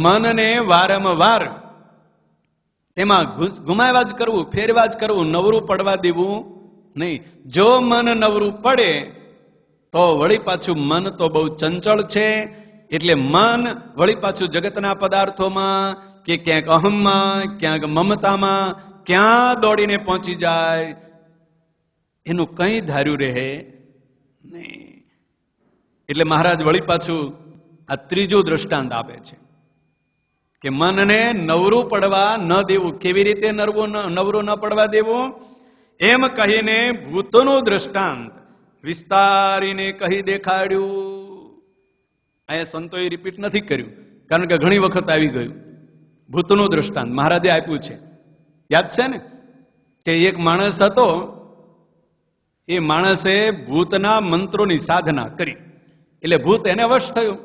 મનને વારંવાર તેમાં ગુમાવ્યા જ કરવું, ફેરવા જ કરવું, નવરું પડવા દેવું નહીં. જો મન નવરું પડે તો વળી પાછું મન તો બહુ ચંચળ છે, એટલે મન વળી પાછું જગતના પદાર્થોમાં કે ક્યાંક અહમમાં, ક્યાંક મમતામાં, ક્યાં દોડીને પહોંચી જાય, એનું કંઈ ધાર્યું રહે નહીં. એટલે મહારાજ વળી પાછું આ ત્રીજું દ્રષ્ટાંત આપે છે કે મનને નવરું પડવા ન દેવું. કેવી રીતે નવરું ન પડવા દેવું? એમ કહીને ભૂતનું દ્રષ્ટાંત વિસ્તારીને કહી દેખાડ્યું. અહીંયા સંતોએ રિપીટ નથી કર્યું, કારણ કે ઘણી વખત આવી ગયું. ભૂતનું દ્રષ્ટાંત મહારાજે આપ્યું છે. યાદ છે ને કે એક માણસ હતો, એ માણસે ભૂતના મંત્રોની સાધના કરી, એટલે ભૂત એને વશ થયું.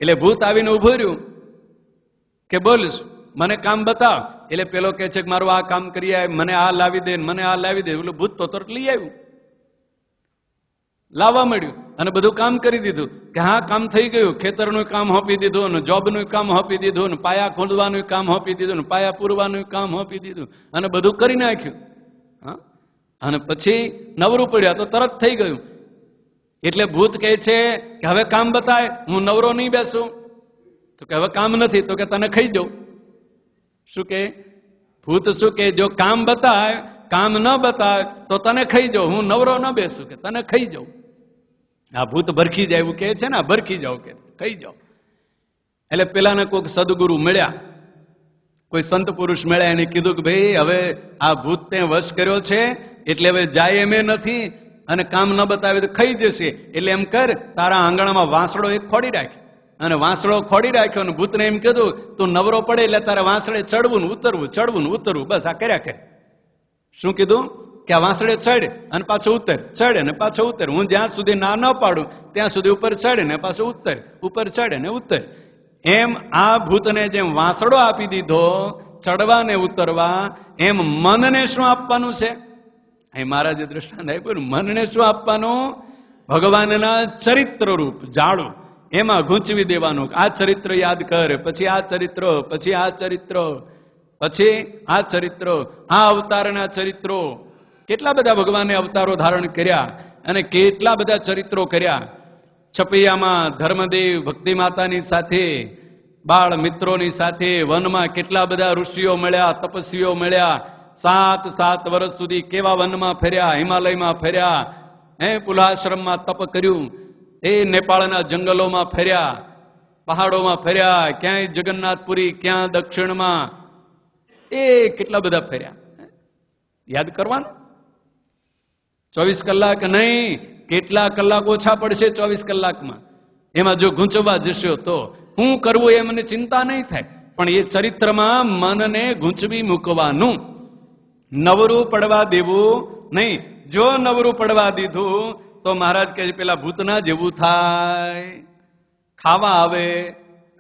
એટલે ભૂત આવીને ઉભું રહ્યું કે બોલ મને કામ બતાવ. એટલે પેલો કહે છે કે મારું આ કામ કરી આય, મને આ લાવી દે, મને આ લાવી દે. એટલે ભૂત તો તરત લઈ આવ્યું, લાવવા મળ્યું અને બધું કામ કરી દીધું કે હા કામ થઈ ગયું. ખેતરનું કામ હોપી દીધું ને જોબનું કામ હોપી દીધું ને પાયા ખોદવાનું કામ હોપી દીધું ને પાયા પૂરવાનું કામ હોપી દીધું અને બધું કરી નાખ્યું. હા, અને પછી નવરું પડ્યા તો તરત થઈ ગયું. એટલે ભૂત કહે છે કે હવે કામ બતાય, હું નવરો નહીં બેસું. તો કે હવે કામ નથી, તો કે તને ખાઈ જાઉં. શું કે ભૂત? શું કે જો કામ બતાય, કામ ન બતાય તો તને ખાઈ જાઉં, હું નવરો ન બેસું, કે તને ખાઈ જાઉં. આ ભૂત ભરખી જાય એવું કહે છે ને, ભરખી જાઓ કે ખાઈ જાઓ. એટલે પેલાને કોઈક સદગુરુ મળ્યા, કોઈ સંત પુરુષ મળ્યા, એને કીધું કે ભાઈ હવે આ ભૂત તે વશ કર્યો છે, એટલે હવે જાય એમ નથી અને કામ ન બતાવે તો ખાઈ જશે. એટલે એમ કર, તારા આંગણામાં વાંસળો એક ખોડી રાખ. અને વાંસળો ખોડી રાખ્યો અને ભૂતને એમ કીધું તું નવરો પડે એટલે તારે વાંસળે ચડવું ને ઉતરવું, ચડવું ને ઉતરવું, બસ આ કર્યા કરે. શું કીધું? કે આ વાંસળે ચડે અને પાછો ઉતર, ચડે ને પાછો ઉતર. હું જ્યાં સુધી ના ન પાડું ત્યાં સુધી ઉપર ચડે ને પાછો ઉતર, ઉપર ચડે ને ઉતર. એમ આ ભૂતને જેમ વાંસળો આપી દીધો ચડવા ને ઉતરવા, એમ મનને શું આપવાનું છે? અહીં મહારાજે દ્રષ્ટાંત આપ્યું. મનને શું આપવાનું? ભગવાનના ચરિત્ર રૂપ જાળું, એમાં ગૂંચવી દેવાનું. આ ચરિત્ર યાદ કર, પછી આ ચરિત્ર, પછી આ ચરિત્ર, પછી આ ચરિત્ર, આ અવતારના ચરિત્રો. કેટલા બધા ભગવાને અવતારો ધારણ કર્યા અને કેટલા બધા ચરિત્રો કર્યા. છપૈયામાં ધર્મદેવ ભક્તિ માતાની સાથે, બાળ મિત્રોની સાથે, વનમાં કેટલા બધા ઋષિઓ મળ્યા, તપસ્વીઓ મળ્યા. 7 વર્ષ સુધી કેવા વનમાં ફર્યા, હિમાલયમાં ફર્યા, પુલાશ્રમમાં તપ કર્યું, એ નેપાળના જંગલોમાં ફર્યા, પહાડોમાં ફર્યા, ક્યાંય જગન્નાથપુરી, ક્યાં દક્ષિણમાં, એ કેટલા બધા ફર્યા. યાદ કરવાનું. 24 કલાક નહીં, કેટલા કલાક ઓછા પડશે 24 કલાકમાં. એમાં જો ગૂંચવા જશો તો શું કરવું એ મને ચિંતા નહીં થાય, પણ એ ચરિત્રમાં મનને ગૂંચવી મૂકવાનું, નવરું પડવા દેવું નહીં. જો નવરું પડવા દીધું તો મહારાજ કહે પેલા ભૂતના જેવું થાય. ખાવા આવે,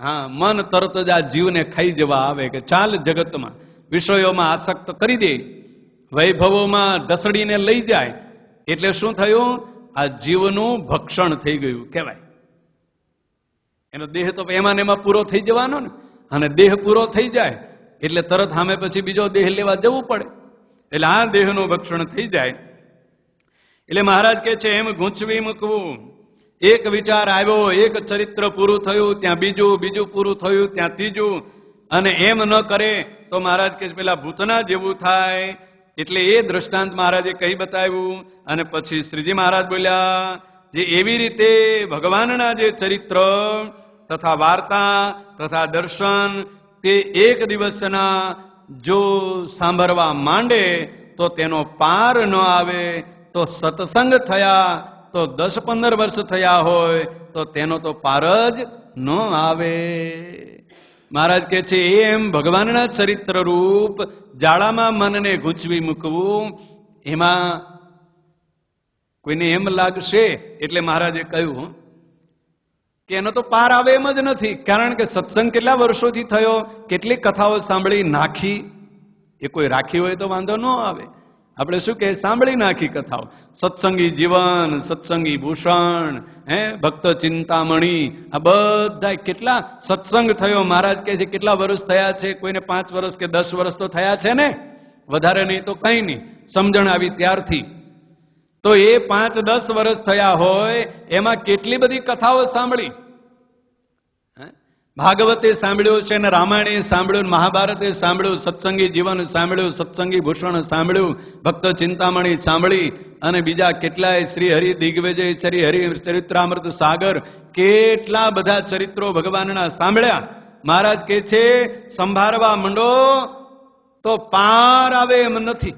હા, મન તરત જ આ જીવને ખાઈ જવા આવે કે ચાલ જગતમાં વિષયોમાં આસક્ત કરી દે, વૈભવોમાં ઢસડીને લઈ જાય. એટલે શું થયું? આ જીવનું ભક્ષણ થઈ ગયું કહેવાય. એનો દેહ તો એમાં ને એમાં પૂરો થઈ જવાનો ને, અને દેહ પૂરો થઈ જાય એટલે તરત સામે પછી બીજો દેહ લેવા જવું પડે. એટલે આ દેહનું ભક્ષણ થઈ જાય. એટલે મહારાજ કહે છે એમ ગૂંચવી મૂકવું. એક વિચાર આવ્યો, એક ચરિત્ર પૂરું થયું, ત્યાં બીજું, બીજું પૂરું થયું, ત્યાં ત્રીજું, અને એમ ન કરે તો મહારાજ કહે પેલા ભૂતના જેવું થાય. એટલે એ દ્રષ્ટાંત મહારાજે કહી બતાવ્યું. અને પછી શ્રીજી મહારાજ બોલ્યા જે એવી રીતે ભગવાનના જે ચરિત્ર તથા વાર્તા તથા દર્શન તે એક દિવસના જો સાંભળવા માંડે તો તેનો પાર ન આવે. તો સત્સંગ થયા તો 10-15 વર્ષ થયા હોય તો તેનો તો પાર જ ન આવે. મહારાજ કહે છે એમ ભગવાનના ચરિત્ર રૂપ જાળામાં મનને ગૂંચવી મૂકવું. એમાં કોઈને એમ લાગશે એટલે મહારાજે કહ્યું કે એનો તો પાર આવે એમ જ નથી. કારણ કે સત્સંગ કેટલા વર્ષોથી થયો, કેટલી કથાઓ સાંભળી નાખી, એ કોઈ રાખી હોય તો વાંધો ન આવે. આપણે શું કહે, સાંભળી નાખી કથાઓ. સત્સંગી જીવન, સત્સંગી ભૂષણ, ભક્ત ચિંતામણી, આ બધા કેટલા સત્સંગ થયો. મહારાજ કહે છે કેટલા વર્ષ થયા છે? કોઈને 5 વર્ષ કે 10 વર્ષ તો થયા છે ને, વધારે નહીં તો કઈ નહીં, સમજણ આવી ત્યારથી. તો એ 5-10 વર્ષ થયા હોય એમાં કેટલી બધી કથાઓ સાંભળી. ભાગવતે સાંભળ્યું છે ને, રામાયણે સાંભળ્યું, મહાભારતે સાંભળ્યું, સત્સંગી જીવન સાંભળ્યું, સત્સંગી ભૂષણ સાંભળ્યું, ભક્ત ચિંતામણી સાંભળી, અને બીજા કેટલાય શ્રી હરિ દિગ્વિજય, શ્રી હરિ ચરિત્રામૃત સાગર, કેટલા બધા ચરિત્રો ભગવાનના સાંભળ્યા. મહારાજ કહે છે સંભાળવા મંડો તો પાર આવે એમ નથી.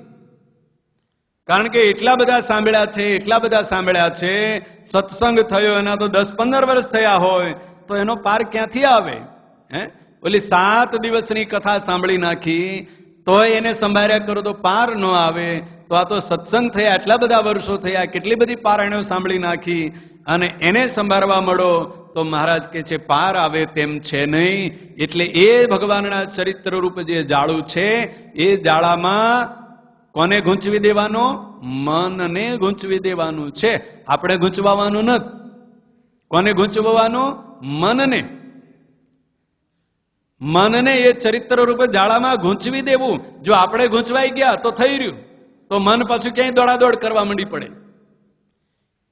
કારણ કે એટલા બધા સાંભળ્યા છે, એટલા બધા સાંભળ્યા છે. સત્સંગ થયો એના તો 10-15 વર્ષ થયા હોય તો એનો પાર ક્યાંથી આવે? ઓલી 7 દિવસની કથા સાંભળી નાખી તો એને સંભાળ્યા કરો તો પાર ન આવે. તો આ તો સત્સંગ થયા, એટલા બધા વર્ષો થયા, કેટલી બધી પારાયણો સાંભળી નાખી, અને એને સંભાળવા મળો તો મહારાજ કહે છે પાર આવે તેમ છે નહીં. એટલે એ ભગવાનના ચરિત્ર રૂપ જે જાળું છે, એ જાળામાં કોને ગૂંચવી દેવાનો? મનને ગૂંચવી દેવાનું છે. આપણે ગૂંચવાનું નથી. કોને ગૂંચવવાનું? મનને. મનને એ ચરિત્ર રૂપે જાળામાં ગૂંચવી દેવું. જો આપણે ગૂંચવાઈ ગયા તો થઈ રહ્યું, તો મન પાછું ક્યાંય દોડાદોડ કરવા માંડી પડે.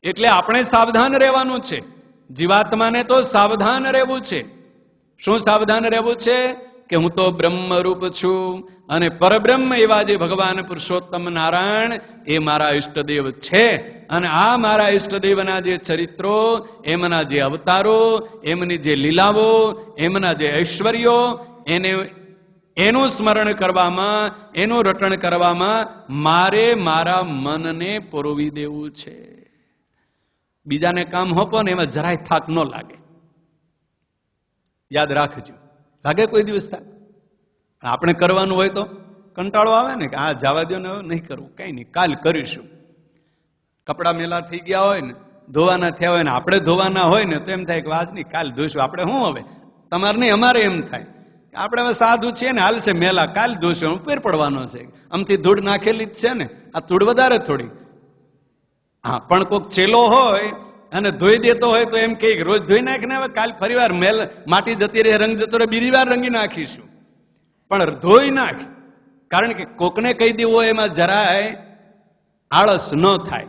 એટલે આપણે સાવધાન રહેવાનું છે. જીવાત્માને તો સાવધાન રહેવું છે. શું સાવધાન રહેવું છે? કે હું તો બ્રહ્મરૂપ છું, અને પરબ્રહ્મ એવા જે ભગવાન પુરુષોત્તમ નારાયણ એ મારા ઈષ્ટદેવ છે. અને આ મારા ઈષ્ટદેવના જે ચરિત્રો, એમના જે અવતારો, એમની જે લીલાઓ, એમના જે ઐશ્વર્યો, એનું સ્મરણ કરવામાં, એનું રટણ કરવામાં મારે મારા મનને પરોવી દેવું છે. બીજાને કામ હોપો ને એમાં જરાય થાક ન લાગે. યાદ રાખજો. લાગે કોઈ દિવસ થાક? આપણે કરવાનું હોય તો કંટાળો આવે ને કે આ જવા દો ને, નહીં કરવું, કઈ નહીં, કાલ કરીશું. કપડા મેલા થઈ ગયા હોય ને, ધોવાના થયા હોય ને, આપણે ધોવાના હોય ને, તો એમ થાય કે આજ નહીં કાલ ધોઈશું. આપણે શું હવે, તમારે નહીં અમારે એમ થાય આપણે હવે સાધુ છીએ ને, હાલ છે મેલા, કાલ ધોઈશું, ઉપર પડવાનો છે. આમથી ધૂળ નાખેલી જ છે ને, આ ધૂળ વધારે થોડી. હા, પણ કોઈક ચેલો હોય અને ધોઈ દેતો હોય તો એમ કે રોજ ધોઈ નાખીને હવે કાલ ફરી વાર મેલ માટી જતી રહે, રંગ જતો રહે, બીજી વાર રંગી નાખીશું. પણ ધોઈ નાખ. કારણ કે કોકને કહી દેવું હોય એમાં જરાય આળસ ન થાય.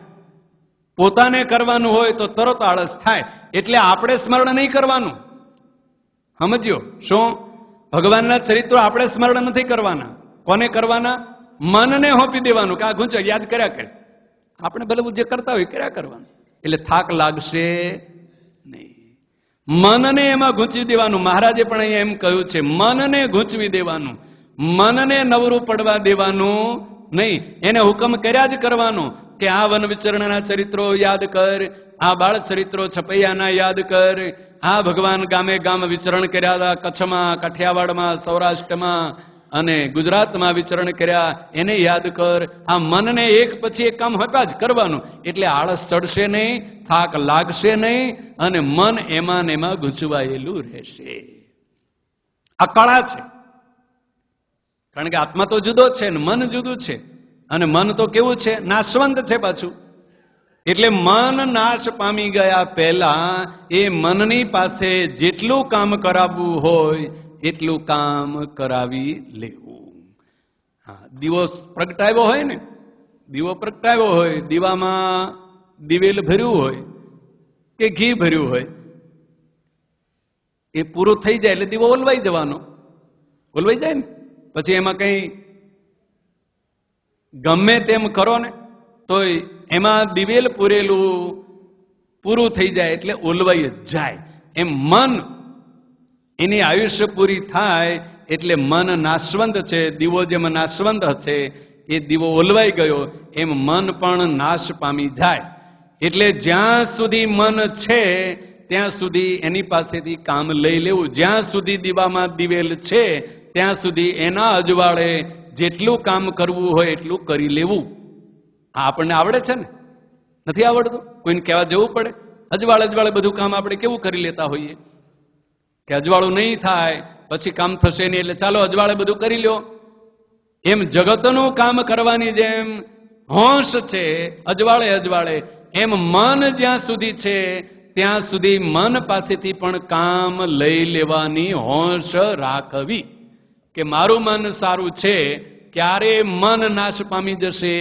પોતાને કરવાનું હોય તો તરત આળસ થાય. એટલે આપણે સ્મરણ નહીં કરવાનું. સમજ્યો? શું? ભગવાનના ચરિત્રો આપણે સ્મરણ નથી કરવાના. કોને કરવાના? મનને હોપી દેવાનું કે આ ગુંચો યાદ કર્યા કરે. આપણે ભલે જે કરતા હોય કર્યા કરવાનું. એટલે થાક લાગશે નહીં. મનને એમાં ગૂંચવી દેવાનું. મહારાજે પણ અહીંયા એમ કહ્યું છે, મનને ગૂંચવી દેવાનું, મનને નવરું પડવા દેવાનું નહીં. એને હુકમ કર્યા જ કરવાનો કે આ વન વિચરણના ચરિત્રો યાદ કર, આ બાળ ચરિત્રો છપૈયાના યાદ કર, આ ભગવાન ગામે ગામ વિચરણ કર્યા હતા, કચ્છમાં, કાઠિયાવાડમાં, સૌરાષ્ટ્રમાં અને ગુજરાતમાં વિચરણ કર્યા, એને યાદ કર. આ મનને એક પછી એક કામ હતા જ કરવાનું. એટલે આળસ ચડશે નહીં, થાક લાગશે નહીં, અને મન એમાં ને એમાં ગૂંચવાયેલું રહેશે. આ કળા છે. કારણ કે આત્મા તો જુદો છે ને મન જુદું છે. અને મન તો કેવું છે? નાશવંત છે પાછું. એટલે મન નાશ પામી ગયા પહેલા એ મનની પાસે જેટલું કામ કરાવવું હોય એટલું કામ કરાવી લેવું. હા, દીવો પ્રગટાવ્યો હોય ને, દીવો પ્રગટાવ્યો હોય, દીવામાં દિવેલ ભર્યું હોય કે ઘી ભર્યું હોય, એ પૂરું થઈ જાય એટલે દીવો ઓલવાઈ જવાનો. ઓલવાઈ જાય ને પછી એમાં કઈ ગમે તેમ કરો ને તો એમાં દિવેલ પૂરેલું પૂરું થઈ જાય એટલે ઓલવાઈ જ જાય. એમ મન, એની આયુષ્ય પૂરી થાય એટલે મન નાશવંત છે. દીવો જેમ નાશવંત હશે, એ દીવો ઓલવાઈ ગયો એમ મન પણ નાશ પામી જાય. એટલે જ્યાં સુધી મન છે ત્યાં સુધી એની પાસેથી કામ લઈ લેવું. જ્યાં સુધી દીવામાં દિવેલ છે ત્યાં સુધી એના અજવાળે જેટલું કામ કરવું હોય એટલું કરી લેવું. આપણને આવડે છે ને? નથી આવડતું? કોઈને કહેવા જવું પડે? અજવાળે બધું કામ આપણે કેવું કરી લેતા હોઈએ કે અજવાળું નહીં થાય પછી કામ થશે નહીં એટલે ચાલો અજવાળે બધું કરી લ્યો. એમ જગતનું કામ કરવાની જેમ હોશ છે અજવાળે અજવાળે, એમ મન જ્યાં સુધી છે ત્યાં સુધી મન પાસેથી પણ કામ લઈ લેવાની હોશ રાખવી. કે મારું મન સારું છે, ક્યારે મન નાશ પામી જશે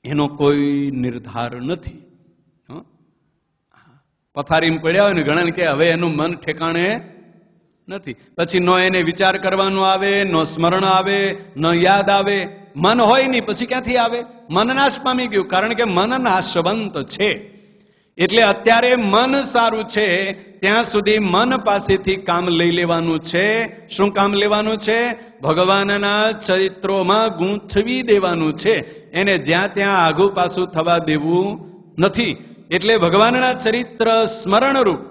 એનો કોઈ નિર્ધાર નથી. પથારીમાં પડ્યા હોય ને ઘણા કે હવે એનું મન ઠેકાણે નથી, પછી નો એને વિચાર કરવાનો આવે, નો સ્મરણ આવે, નો યાદ આવે. મન હોય નહીં પછી ક્યાંથી આવે? મન નાશ પામી ગયું, કારણ કે મન નાશવંત છે. એટલે અત્યારે મન સારું છે ત્યાં સુધી મન પાસેથી કામ લઈ લેવાનું છે. શું કામ લેવાનું છે? ભગવાનના ચરિત્રોમાં ગૂંથવી દેવાનું છે. એને જ્યાં ત્યાં આઘું પાછું થવા દેવું નથી. એટલે ભગવાનના ચરિત્ર સ્મરણરૂપ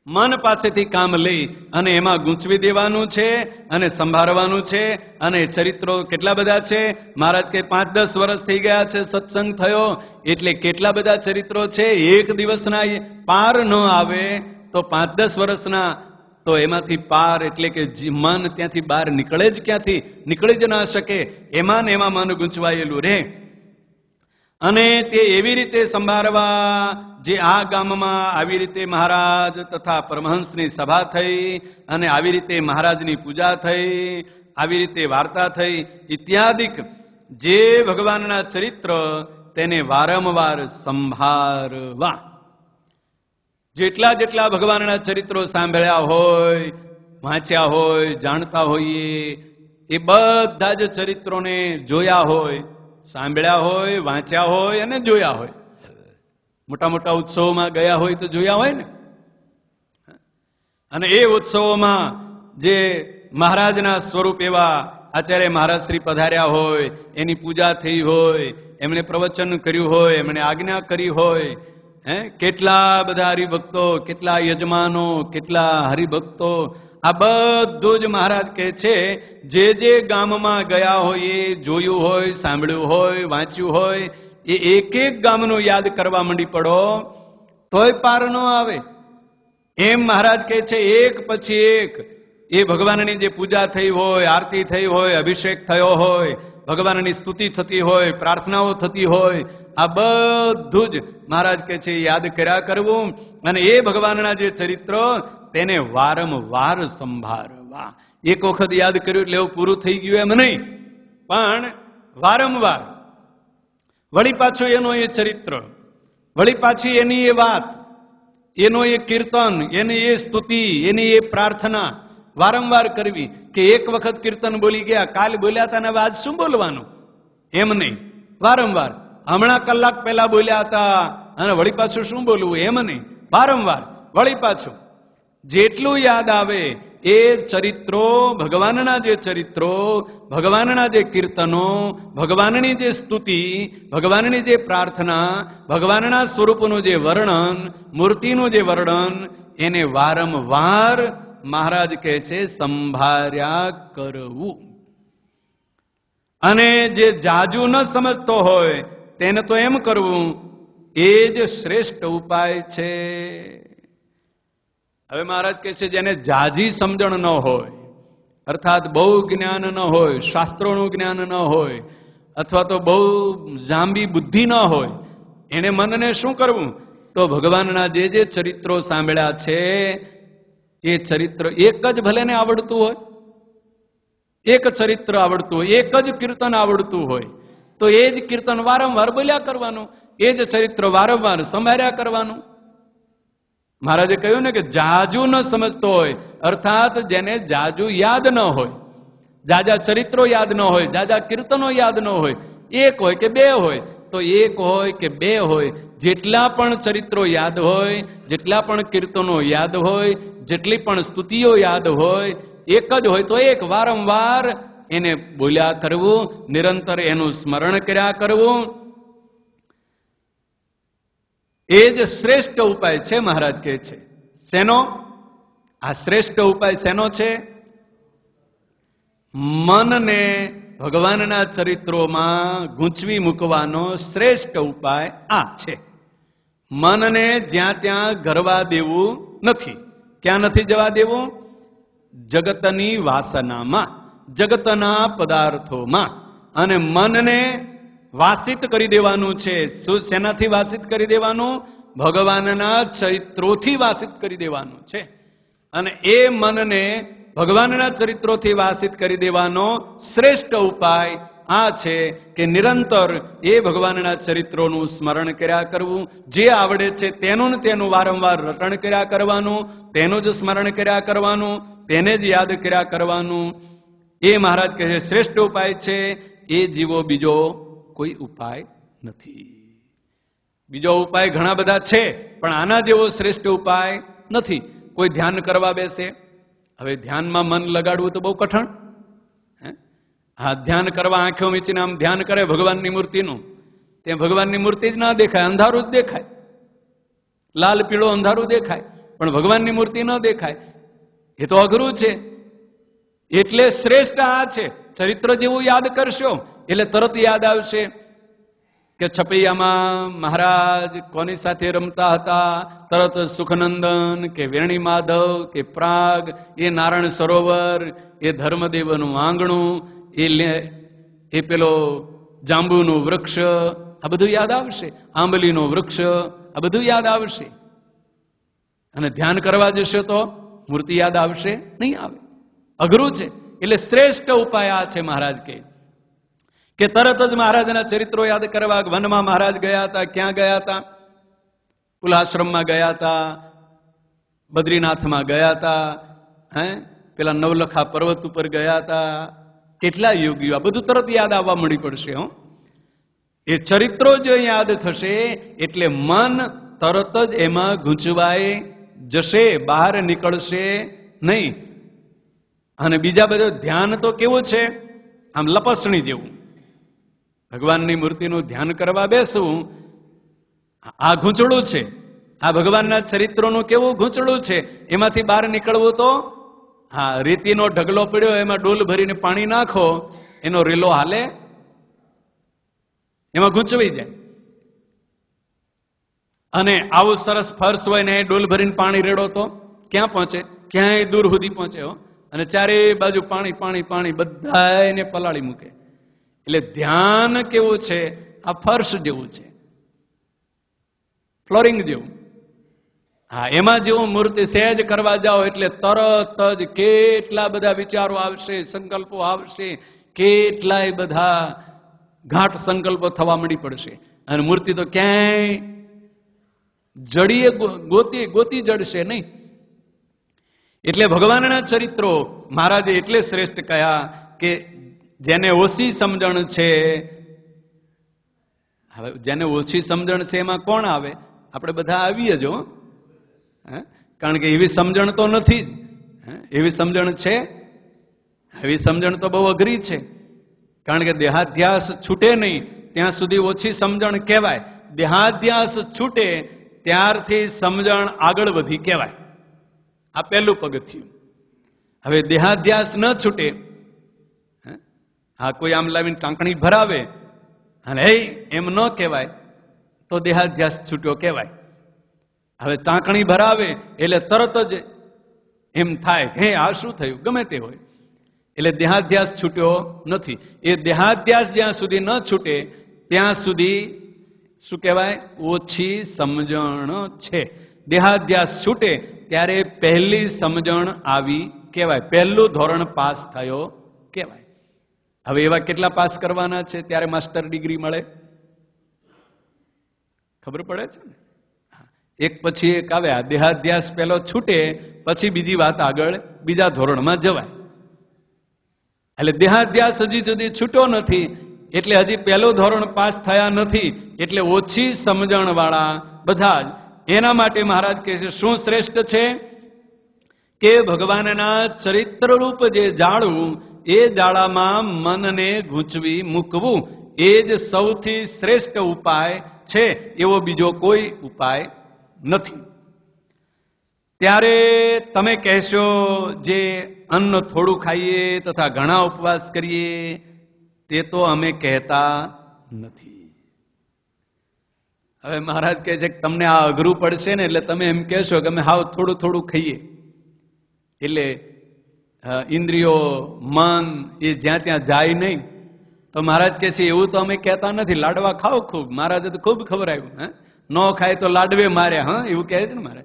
મન પાસેથી કામ લઈ અને એમાં ગૂંચવી દેવાનું છે અને સંભાળવાનું છે. અને ચરિત્રો કેટલા બધા છે? મહારાજ કે 5-10 વર્ષ થઈ ગયા છે સત્સંગ થયો, એટલે કેટલા બધા ચરિત્રો છે. એક દિવસના પાર ન આવે તો 5-10 વર્ષના તો એમાંથી પાર, એટલે કે મન ત્યાંથી બહાર નીકળે જ ક્યાંથી? નીકળી જ ના શકે. એમાં ને એમાં મન ગૂંચવાયેલું રહે. અને તે એવી રીતે સંભાળવા, જે આ ગામમાં આવી રીતે મહારાજ તથા પરમહંસની સભા થઈ અને આવી રીતે મહારાજની પૂજા થઈ, આવી રીતે વાર્તા થઈ ઇત્યાદિક જે ભગવાનના ચરિત્ર તેને વારંવાર સંભાળવા. જેટલા જેટલા ભગવાનના ચરિત્રો સાંભળ્યા હોય, વાંચ્યા હોય, જાણતા હોઈએ, એ બધા જ ચરિત્રોને જોયા હોય, સાંભળ્યા હોય, વાંચ્યા હોય અને જોયા હોય. મોટા મોટા ઉત્સવોમાં ગયા હોય તો જોયા હોય ને. અને એ ઉત્સવોમાં જે મહારાજના સ્વરૂપ એવા આચાર્ય મહારાજ શ્રી પધાર્યા હોય, એની પૂજા થઈ હોય, એમણે પ્રવચન કર્યું હોય, એમણે આજ્ઞા કરી હોય, કેટલા બધા હરિભક્તો, કેટલા યજમાનો, કેટલા હરિભક્તો, આ બધું જ મહારાજ કહે છે જે જે ગામમાં ગયા હોય, જોયું હોય, સાંભળ્યું હોય, વાંચ્યું હોય, એ એક એક ગામનું યાદ કરવા માંડી પડો તોય પાર ન આવે. એમ મહારાજ કહે છે એક પછી એક એ ભગવાનની જે પૂજા થઈ હોય, આરતી થઈ હોય, અભિષેક થયો હોય, ભગવાનની સ્તુતિ થતી હોય, પ્રાર્થનાઓ થતી હોય, આ બધું જ મહારાજ કહે છે યાદ કર્યા કરવું. અને એ ભગવાનના જે ચરિત્ર તેને વારંવાર સંભાળવા. એક વખત યાદ કર્યું એટલે એવું પૂરું થઈ ગયું એમ નહીં, પણ વારંવાર વળી પાછું એનો એ ચરિત્ર, વળી પાછી એની એ વાત, એનો એ કીર્તન, એની એ સ્તુતિ, એની એ પ્રાર્થના વારંવાર કરવી. કે એક વખત કીર્તન બોલી ગયા, કાલ બોલ્યા હતા ને આજ શું બોલવાનું, એમ નહીં. વારંવાર હમણાં કલાક પહેલા બોલ્યા હતા અને વળી પાછું શું બોલવું, એમ નહીં. વારંવાર વળી પાછું જેટલું યાદ આવે એ ચરિત્રો, ભગવાનના જે ચરિત્રો, ભગવાનના જે કીર્તનો, ભગવાનની જે સ્તુતિ, ભગવાનની જે પ્રાર્થના, ભગવાનના સ્વરૂપનું જે વર્ણન, મૂર્તિનું જે વર્ણન, એને વારંવાર મહારાજ કહે છે સંભાળ્યા કરવું. અને જે જાજુ ન સમજતો હોય તેને તો એમ કરવું, એ જ શ્રેષ્ઠ ઉપાય છે. હવે મહારાજ કહે છે જેને જાજી સમજણ ન હોય, અર્થાત બહુ જ્ઞાન ન હોય, શાસ્ત્રોનું જ્ઞાન ન હોય, અથવા તો બહુ જાંબી બુદ્ધિ ન હોય, એને મનને શું કરવું? તો ભગવાનના જે ચરિત્રો સાંભળ્યા છે એ ચરિત્ર એક જ ભલે ને આવડતું હોય, એક ચરિત્ર આવડતું હોય, એક જ કીર્તન આવડતું હોય, તો એ જ કીર્તન વારંવાર બોલ્યા કરવાનું, એ જ ચરિત્ર વારંવાર સંભાળ્યા કરવાનું. મહારાજે કહ્યું ને કે જાજુ ન સમજતો હોય, અર્થાત જેને જાજુ યાદ ન હોય, જાજા ચરિત્રો યાદ ન હોય, જાજા કીર્તનો યાદ ન હોય, એક હોય કે બે હોય, તો એક હોય કે બે હોય, જેટલા પણ ચરિત્રો યાદ હોય, જેટલા પણ કીર્તનો યાદ હોય, જેટલી પણ સ્તુતિઓ યાદ હોય, એક જ હોય તો એક વારંવાર એને બોલ્યા કરવું, નિરંતર એનું સ્મરણ કર્યા કરવું. એ જ શ્રેષ્ઠ ઉપાય છે. મહારાજ કહે છે શેનો? આ શ્રેષ્ઠ ઉપાય શેનો છે? મનને ભગવાનના ચરિત્રોમાં ગૂંચવી મૂકવાનો શ્રેષ્ઠ ઉપાય આ છે. મનને જ્યાં ત્યાં ગરવા દેવું નથી. ક્યાં નથી જવા દેવું? જગતની વાસનામાં, જગતના પદાર્થોમાં. અને મનને વાસિત કરી દેવાનું છે. શું, શેનાથી વાસિત કરી દેવાનું? ભગવાનના ચરિત્રોથી વાસિત કરી દેવાનું છે. અને એ મનને ભગવાનના ચરિત્રોથી વાસિત કરી દેવાનો શ્રેષ્ઠ ઉપાય આ છે કે નિરંતર એ ભગવાનના ચરિત્રોનું સ્મરણ કર્યા કરવું. જે આવડે છે તેનું ને તેનું વારંવાર રટણ કર્યા કરવાનું, તેનું જ સ્મરણ કર્યા કરવાનું, તેને જ યાદ કર્યા કરવાનું. એ મહારાજ કહે છે શ્રેષ્ઠ ઉપાય છે. એ જીવો બીજો કોઈ ઉપાય નથી. બીજો ઉપાય ઘણા બધા છે, પણ આના જેવો શ્રેષ્ઠ ઉપાય નથી. કોઈ ધ્યાન કરવા બેસે, હવે ધ્યાનમાં મન લગાડવું તો બહુ કઠણ. હા, ધ્યાન કરવા આંખો મીચીને આમ ધ્યાન કરે ભગવાનની મૂર્તિનું, ત્યાં ભગવાનની મૂર્તિ જ ના દેખાય, અંધારું જ દેખાય, લાલ પીળો અંધારું દેખાય, પણ ભગવાનની મૂર્તિ ન દેખાય. એ તો અઘરું છે. એટલે શ્રેષ્ઠ આ છે. ચરિત્ર જેવું યાદ કરશો એટલે તરત યાદ આવશે કે છપૈયામાં મહારાજ કોની સાથે રમતા હતા, તરત સુખનંદન કે વેણી માધવ કે પ્રાગ, એ નારાયણ સરોવર, એ ધર્મદેવનું આંગણું, એ પેલો જાંબુનું વૃક્ષ, આ બધું યાદ આવશે. આંબલીનો વૃક્ષ, આ બધું યાદ આવશે. અને ધ્યાન કરવા જશો તો મૂર્તિ યાદ આવશે નહીં? આવે. અઘરું છે. એટલે શ્રેષ્ઠ ઉપાય આ છે. મહારાજ કે તરત જ મહારાજના ચરિત્રો યાદ કરવા. વનમાં મહારાજ ગયા હતા. ક્યાં ગયા હતા? કુલાશ્રમમાં ગયા હતા, બદ્રીનાથમાં ગયા હતા, પેલા નવલખા પર્વત ઉપર ગયા હતા. કેટલા યોગીઓ, આ બધું તરત યાદ આવવા મળી પડશે. એ ચરિત્રો જો યાદ થશે એટલે મન તરત જ એમાં ગૂંચવાય જશે, બહાર નીકળશે નહીં. અને બીજા બધા ધ્યાન તો કેવું છે? આમ લપસણી જેવું. ભગવાનની મૂર્તિનું ધ્યાન કરવા બેસવું, આ ગૂંચળું છે. આ ભગવાનના ચરિત્રોનું કેવું ગૂંચળું છે. એમાંથી બહાર નીકળવું તો, હા, રેતીનો ઢગલો પડ્યો, એમાં ડોલ ભરીને પાણી નાખો, એનો રેલો હાલે? એમાં ગૂંચવાઈ જાય. અને આવું સરસ ફર્શ હોય ને ડોલ ભરીને પાણી રેડો તો ક્યાં પહોંચે? ક્યાંય દૂર સુધી પહોંચે. અને ચારે બાજુ પાણી પાણી પાણી, બધાને પલાળી મૂકે. એટલે ધ્યાન કેવું છે? આ ફર્શ જેવું છે, ફ્લોરિંગ જેવું. હા, એમાં જેવું મૂર્તિ સહેજ કરવા જાઓ એટલે તરત જ કેટલા બધા વિચારો આવશે, સંકલ્પો આવશે, કેટલાય બધા ઘાટ સંકલ્પો થવા મળી પડશે. અને મૂર્તિ તો ક્યાંય જડીએ ગોતી જડશે નહીં. એટલે ભગવાનના ચરિત્રો મહારાજે એટલે શ્રેષ્ઠ કહ્યા કે જેને ઓછી સમજણ છે, હવે જેને ઓછી સમજણ છે એમાં કોણ આવે? આપણે બધા આવીએ જ. કારણ કે એવી સમજણ તો નથી જ. એવી સમજણ છે? એવી સમજણ તો બહુ અઘરી છે. કારણ કે દેહાધ્યાસ છૂટે નહીં ત્યાં સુધી ઓછી સમજણ કહેવાય. દેહાધ્યાસ છૂટે ત્યારથી સમજણ આગળ વધી કહેવાય. આ પહેલું પગથિયું. હવે દેહાધ્યાસ ન છૂટે, હા, કોઈ આમ લાવીને ટાંકણી ભરાવે અને એમ ન કહેવાય તો દેહાધ્યાસ છૂટ્યો કહેવાય. હવે ટાંકણી ભરાવે એટલે તરત જ એમ થાય કે આ શું થયું, ગમે તે હોય. એટલે દેહાધ્યાસ છૂટ્યો નથી. એ દેહાધ્યાસ જ્યાં સુધી ન છૂટે ત્યાં સુધી શું કહેવાય? ઓછી સમજણ છે. દેહાધ્યાસ છૂટે ત્યારે પહેલી સમજણ આવી કહેવાય, પહેલું ધોરણ પાસ થયો કહેવાય. હવે એવા કેટલા પાસ કરવાના છે ત્યારે માસ્ટર ડિગ્રી મળે? ખબર પડે છે ને? એક પછી એક આવે. આ દેહાધ્યાસ પહેલો છૂટે પછી બીજી વાત આગળ બીજા ધોરણમાં જવાય. એટલે દેહાધ્યાસ હજી સુધી છૂટો નથી એટલે હજી પહેલું ધોરણ પાસ થયા નથી. એટલે ઓછી સમજણ વાળા બધા જ. એના માટે મહારાજ કહે છે શું શ્રેષ્ઠ છે? કે ભગવાનના ચરિત્ર રૂપ જે જાળવું, એ જાળામાં મનને ગૂંચવી મૂકવું, એ જ સૌથી શ્રેષ્ઠ ઉપાય છે. એવો બીજો કોઈ ઉપાય નથી. ત્યારે તમે કહેશો જે અન્ન થોડું ખાઈએ તથા ઘણા ઉપવાસ કરીએ તે તો અમે કહેતા નથી. હવે મહારાજ કહે છે કે તમને આ અઘરું પડશે ને એટલે તમે એમ કહેશો કે અમે હાવ થોડું થોડું ખાઈએ. એટલે ઇન્દ્રિયો, મન એ જ્યાં ત્યાં જાય નહીં. તો મહારાજ કહે છે એવું તો અમે કહેતા નથી, લાડવા ખાઓ ખૂબ. મહારાજે તો ખૂબ ખવડાવ્યું. હે, ન ખાય તો લાડવે માર્યા. હા, એવું કહે છે ને મારે.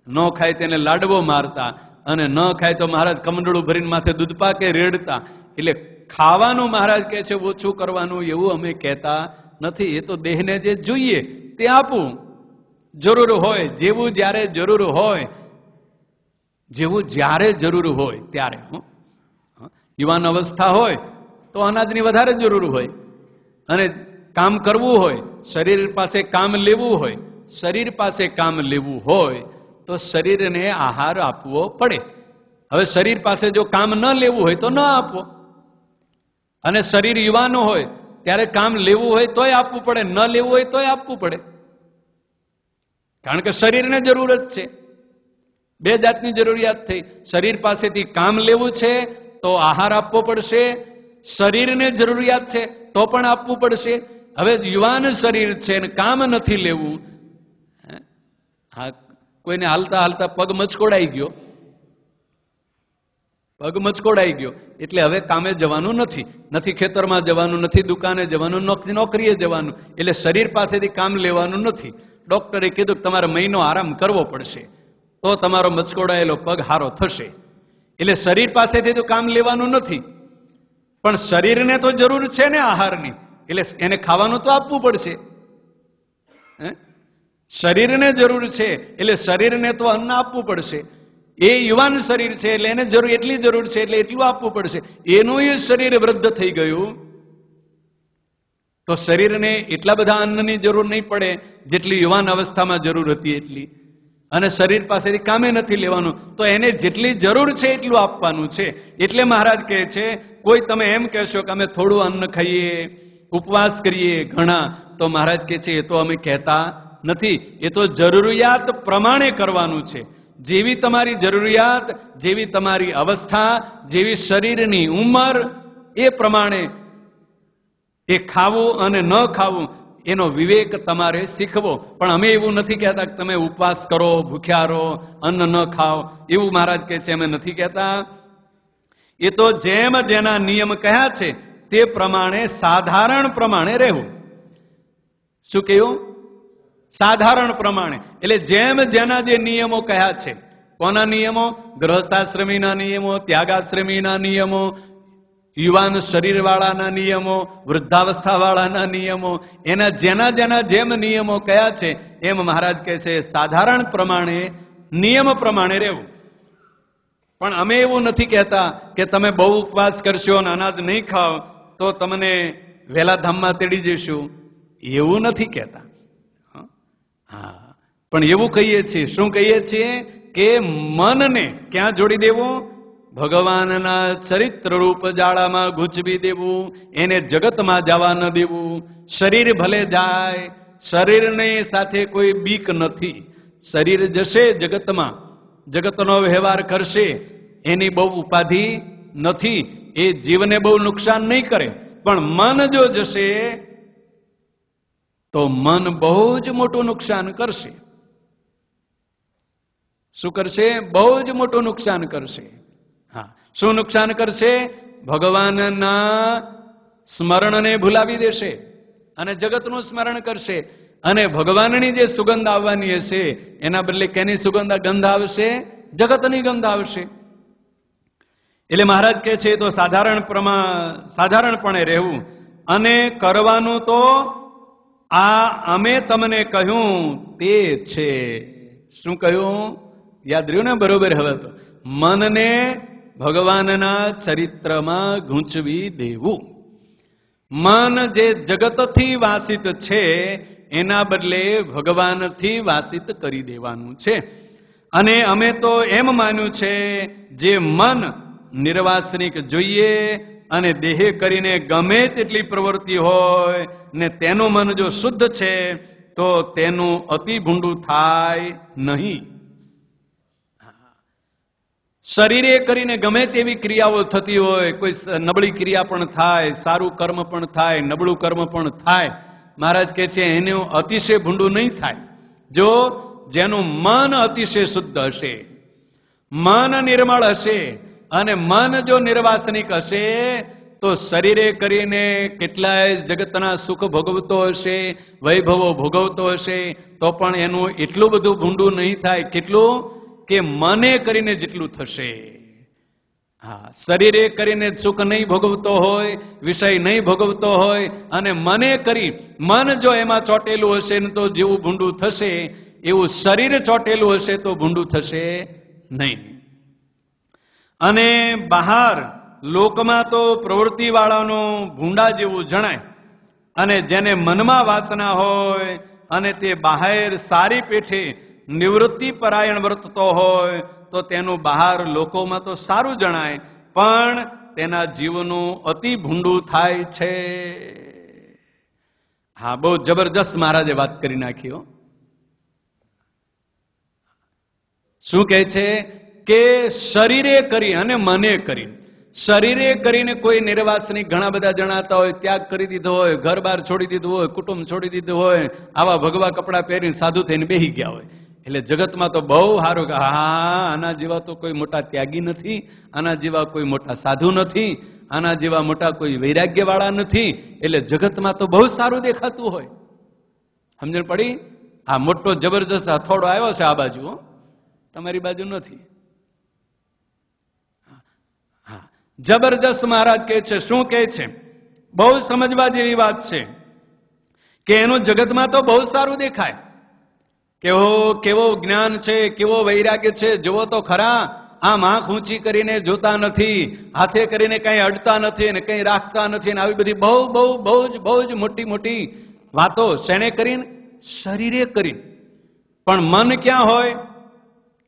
ન ખાય તેને લાડવો મારતા, અને ન ખાય તો મહારાજ કમંડળું ભરીને માથે દૂધ પાકે રેડતા. એટલે ખાવાનું મહારાજ કહે છે ઓછું કરવાનું, એવું અમે કહેતા નથી. એ તો દેહને જે જોઈએ તે આપવું, જરૂર હોય જેવું જ્યારે જરૂર હોય, જેવું જ્યારે જરૂર હોય ત્યારે. યુવાન અવસ્થા હોય તો અનાજની વધારે જરૂર હોય, અને કામ કરવું હોય, શરીર પાસે કામ લેવું હોય, શરીર પાસે કામ લેવું હોય તો શરીરને આહાર આપવો પડે. હવે શરીર પાસે જો કામ ન લેવું હોય તો ન આપવો, અને શરીર યુવાન હોય ત્યારે કામ લેવું હોય તોય આપવું પડે, ન લેવું હોય તોય આપવું પડે. કારણ કે શરીરને જરૂરત છે. બે જાતની જરૂરિયાત થઈ. શરીર પાસેથી કામ લેવું છે તો આહાર આપવો પડશે, શરીરને જરૂરિયાત છે તો પણ આપવું પડશે. હવે યુવાન શરીર છે ને કામ નથી લેવું, હા, કોઈને હાલતા હાલતા પગ મચકોડાઈ ગયો, પગ મચકોડાઈ ગયો એટલે હવે કામે જવાનું નથી, નથી ખેતરમાં જવાનું, નથી દુકાને જવાનું, નોકરીએ જવાનું, એટલે શરીર પાસેથી કામ લેવાનું નથી. ડોક્ટરે કીધું કે તમારે મહિનો આરામ કરવો પડશે તો તમારો મચકોડાયેલો પગ હારો થશે. એટલે શરીર પાસેથી તો કામ લેવાનું નથી, પણ શરીરને તો જરૂર છે ને આહારની, એટલે એને ખાવાનું તો આપવું પડશે. શરીરને જરૂર છે એટલે શરીરને તો અન્ન આપવું પડશે. એ યુવાન શરીર છે એટલે એને જરૂર એટલી જરૂર છે એટલે એટલું આપવું પડશે. એનું એ શરીર વૃદ્ધ થઈ ગયું તો શરીરને એટલા બધા અન્નની જરૂર નહીં પડે જેટલી યુવાન અવસ્થામાં જરૂર હતી એટલી. અને શરીર પાસેથી કામે નથી લેવાનું તો એને જેટલી જરૂર છે એટલું આપવાનું છે. એટલે મહારાજ કહે છે કોઈ તમે એમ કહેશો કે અમે થોડું અન્ન ખાઈએ, ઉપવાસ કરીએ ઘણા, તો મહારાજ કહે છે એ તો અમે કહેતા નથી. એ તો જરૂરિયાત પ્રમાણે કરવાનું છે. જેવી તમારી જરૂરિયાત, જેવી તમારી અવસ્થા, જેવી શરીરની ઉંમર, એ પ્રમાણે એ ખાવું અને ન ખાવું એનો વિવેક તમારે શીખવો. પણ અમે એવું નથી કહેતા કે તમે ઉપવાસ કરો, ભૂખ્યા રહો, અન્ન ન ખાઓ, એવું મહારાજ કહે છે અમે નથી કહેતા. એ તો જેમ જેના નિયમ કહ્યા છે તે પ્રમાણે સાધારણ પ્રમાણે રહેવું. શું કહ્યું? સાધારણ પ્રમાણે. એટલે જેમ જેના જે નિયમો કહ્યા છે. કોના નિયમો? ગૃહસ્થાશ્રમીના નિયમો, ત્યાગાશ્રમીના નિયમો, યુવાન શરીરવાળાના નિયમો, વૃદ્ધાવસ્થાવાળાના નિયમો, એના જેના જેના જેમ નિયમો કયા છે એમ મહારાજ કહે છે સાધારણ પ્રમાણે, નિયમ પ્રમાણે રહેવું. પણ અમે એવું નથી કહેતા કે તમે બહુ ઉપવાસ કરશો અને અનાજ નહીં ખાઓ તો તમને વેલા ધામમાં તેડી જઈશું, એવું નથી કહેતા. હા, પણ એવું કહીએ છીએ. શું કહીએ છીએ? કે મનને ક્યાં જોડી દેવું? ભગવાનના ચરિત્ર રૂપ જાળામાં ગૂંચવી દેવું, એને જગતમાં જવા ન દેવું. શરીર ભલે જાય, શરીરની સાથે કોઈ બીક નથી. શરીર જશે જગતમાં, જગતનો વ્યવહાર કરશે, એની બહુ ઉપાધિ નથી, એ જીવને બહુ નુકસાન નહીં કરે. પણ મન જો જશે તો મન બહુ જ મોટું નુકસાન કરશે. શું કરશે? બહુ જ મોટું નુકસાન કરશે. હા, શું નુકસાન કરશે? ભગવાનના સ્મરણને ભૂલાવી દેશે અને જગતનું સ્મરણ કરશે. અને ભગવાનની જે સુગંધ આવવાની હશે એના બદલે કેની સુગંધ ગંધ આવશે? જગતની ગંધ આવશે. એટલે મહારાજ કહે છે તો સાધારણપણે રહેવું અને કરવાનું તો આ અમે તમને કહ્યું તે છે. શું કહ્યું? યાદ રહ્યું ને બરોબર? હવે તો મનને ભગવાનના ચરિત્રમાં ગૂંચવી દેવું. મન જે જગતથી વાસિત છે એના બદલે ભગવાનથી વાસિત કરી દેવાનું છે. અને અમે તો એમ માન્યું છે જે મન નિર્વાસનિક જોઈએ અને દેહ કરીને ગમે તેટલી પ્રવૃત્તિ હોય ને તેનું મન જો શુદ્ધ છે તો તેનું અતિ ભૂંડું થાય નહીં. શરીરે કરીને ગમે તેવી ક્રિયાઓ થતી હોય, કોઈ નબળી ક્રિયા પણ થાય, સારું કર્મ પણ થાય, નબળું કર્મ પણ થાય, મહારાજ કહે છે એનું અતિશય ભૂંડું નહીં થાય. જો જેનું મન અતિશય શુદ્ધ હશે, મન નિર્મળ હશે અને મન જો નિર્વાસનિક હશે તો શરીરે કરીને કેટલાય જગતના સુખ ભોગવતો હશે, વૈભવો ભોગવતો હશે, તો પણ એનું એટલું બધું ભૂંડું નહીં થાય. કેટલું કે મને કરીને જેટલું થશે. હા, શરીરે કરીને સુખ નહીં ભોગવતો હોય, વિષય નહીં ભોગવતો હોય, અને મને કરી મન જો એમાં ચોટેલું હશે ને તો જેવું ભૂંડું થશે એવું શરીર ચોટેલું હશે તો ભૂંડું થશે નહીં. અને બહાર લોકમાં તો પ્રવૃત્તિ વાળાનો ભૂંડા જેવું જણાય, અને જેને મનમાં વાસના હોય અને તે બહાર સારી પેઠે નિવૃત્તિ પરાયણ વર્તતો હોય તો તેનું બહાર લોકોમાં તો સારું જણાય, પણ તેના જીવનું અતિ ભૂંડું થાય છે. હા, બહુ જબરજસ્ત મહારાજે વાત કરી નાખી. શું કહે છે કે શરીરે કરી અને મને કરી. શરીરે કરીને કોઈ નિર્વાસની ઘણા બધા જણાતા હોય, ત્યાગ કરી દીધો હોય, ઘર બાર છોડી દીધું હોય, કુટુંબ છોડી દીધું હોય, આવા ભગવા કપડા પહેરીને સાધુ થઈને બેસી ગયા હોય. એટલે જગતમાં તો બહુ સારું કે હા, આના જેવા તો કોઈ મોટા ત્યાગી નથી, આના જેવા કોઈ મોટા સાધુ નથી, આના જેવા મોટા કોઈ વૈરાગ્ય વાળા નથી. એટલે જગતમાં તો બહુ સારું દેખાતું હોય. સમજણ પડી? આ મોટો જબરજસ્ત હથોડો આવ્યો છે આ બાજુ, તમારી બાજુ નથી. હા, જબરજસ્ત મહારાજ કહે છે. શું કહે છે? બહુ સમજવા જેવી વાત છે કે એનું જગતમાં તો બહુ સારું દેખાય. કેવો જ્ઞાન છે, કેવો વૈરાગ્ય છે, જુઓ તો ખરા. આમ આંખ ઊંચી કરીને જોતા નથી, હાથે કરીને કઈ અડતા નથી અને કઈ રાખતા નથી, અને આવી બધી બહુ જ મોટી મોટી વાતો શેને કરીને? શરીરે કરીને. પણ મન ક્યાં હોય?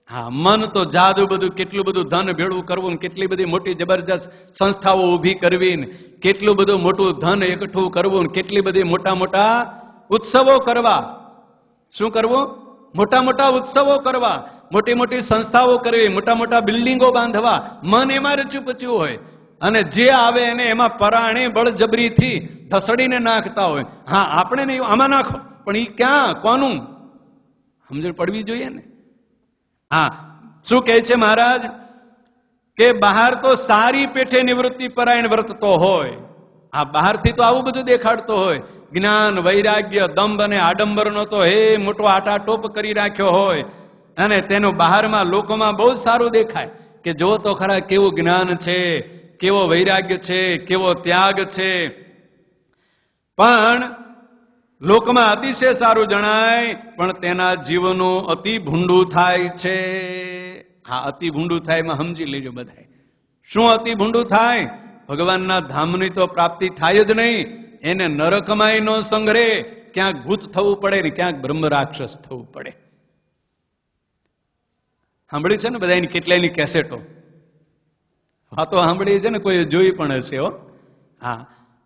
હા, મન તો જાદુ બધું, કેટલું બધું ધન ભેળું કરવું, કેટલી બધી મોટી જબરજસ્ત સંસ્થાઓ ઊભી કરવી, કેટલું બધું મોટું ધન એકઠું કરવું, કેટલી બધી મોટા મોટા ઉત્સવો કરવા. શું કરવું? મોટા મોટા ઉત્સવો કરવા, મોટી મોટી સંસ્થાઓ કરવી, મોટા મોટા બિલ્ડિંગો બાંધવા. મન એમાં રચ્યું પચ્યું હોય, અને જે આવે એને એમાં પરાણે બળજબરીથી ઢસડીને નાખતા હોય. હા, આપણે નહીં આમાં નાખો, પણ એ ક્યાં કોનું સમજણ પડવી જોઈએ ને. હા, શું કહે છે મહારાજ કે બહાર તો સારી પેઠે નિવૃત્તિ પરાયણ વર્તતો હોય. આ બહારથી તો આવું બધું દેખાડતો હોય, જ્ઞાન, વૈરાગ્ય, દંભ અને આડંબરનો તો હે મોટો આટાટોપ કરી રાખ્યો હોય, અને તેનું બહારમાં લોકોમાં બહુ સારું દેખાય કે જો તો ખરા કેવું જ્ઞાન છે, કેવો વૈરાગ્ય છે, કેવો ત્યાગ છે. પણ લોકમાં અતિશય સારું જણાય, પણ તેના જીવનું અતિ ભૂંડું થાય છે. હા, અતિ ભૂંડું થાય એમાં સમજી લેજો બધા. શું અતિ ભૂંડું થાય? ભગવાનના ધામની તો પ્રાપ્તિ થાય જ નહીં, એને નરકમાંય નો સંગ્રહે, ક્યાંક ભૂત થવું પડે ને ક્યાંક બ્રહ્મ રાક્ષસ થવું પડે. સાંભળી છે ને બધા એની કેટલાયની કેસેટો, વાતો સાંભળી છે ને, કોઈ જોઈ પણ હશે. હા